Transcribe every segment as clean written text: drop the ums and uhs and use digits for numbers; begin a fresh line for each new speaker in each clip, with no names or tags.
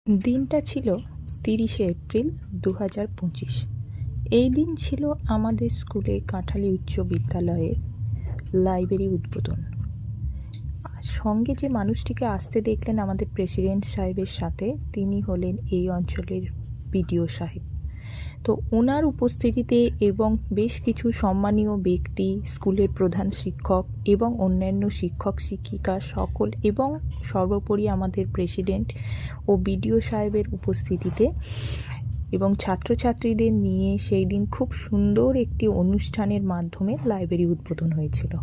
দিনটা ছিল 30শে এপ্রিল 2025। এই দিন ছিল আমাদের স্কুলে কাঁঠালী উচ্চ বিদ্যালয়ের লাইব্রেরি উদ্বোধন। আর সঙ্গে যে মানুষটিকে আসতে দেখলেন আমাদের প্রেসিডেন্ট সাহেবের সাথে, তিনি হলেন এই অঞ্চলের বিডিও সাহেব। তো ওনার উপস্থিতিতে এবং বেশ কিছু সম্মানীয় ব্যক্তি, স্কুলের প্রধান শিক্ষক এবং অন্যান্য শিক্ষক শিক্ষিকা সকল এবং সর্বোপরি আমাদের প্রেসিডেন্ট ও বিডিও সাহেবের উপস্থিতিতে এবং ছাত্রছাত্রীদের নিয়ে সেই দিন খুব সুন্দর একটি অনুষ্ঠানের মাধ্যমে লাইব্রেরি উদ্বোধন হয়েছিল।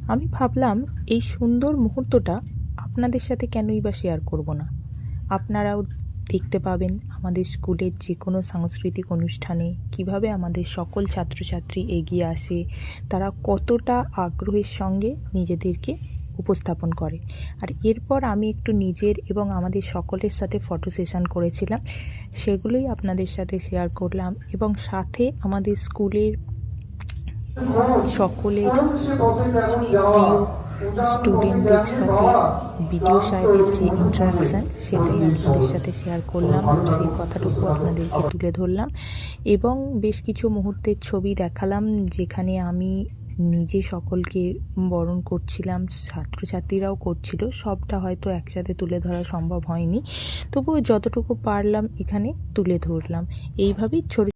আমি ভাবলাম এই সুন্দর মুহূর্তটা আপনাদের সাথে কেনই বা শেয়ার করব না। আপনারাও দেখতে পাবেন আমাদের স্কুলের যে কোনো সাংস্কৃতিক অনুষ্ঠানে কিভাবে আমাদের সকল ছাত্রছাত্রী এগিয়ে আসে, তারা কতটা আগ্রহের সঙ্গে নিজেদেরকে উপস্থাপন করে। আর এরপর আমি একটু নিজের এবং আমাদের সকলের সাথে ফটো সেশন করেছিলাম, সেগুলোই আপনাদের সাথে শেয়ার করলাম। এবং সাথে আমাদের স্কুলের সকলের প্রিয় স্টুডেন্টদের সাথে বিডিও সাহেবের যে ইন্টারাকশান, সেটাই আপনাদের সাথে শেয়ার করলাম, সেই কথাটুকু আপনাদেরকে তুলে ধরলাম। এবং বেশ কিছু মুহূর্তের ছবি দেখালাম যেখানে আমি নিজে সকলকে বরণ করছিলাম, ছাত্রছাত্রীরাও করছিল। সবটা হয়তো একসাথে তুলে ধরা সম্ভব হয়নি, তবুও যতটুকু পারলাম এখানে তুলে ধরলাম। এইভাবেই ছোট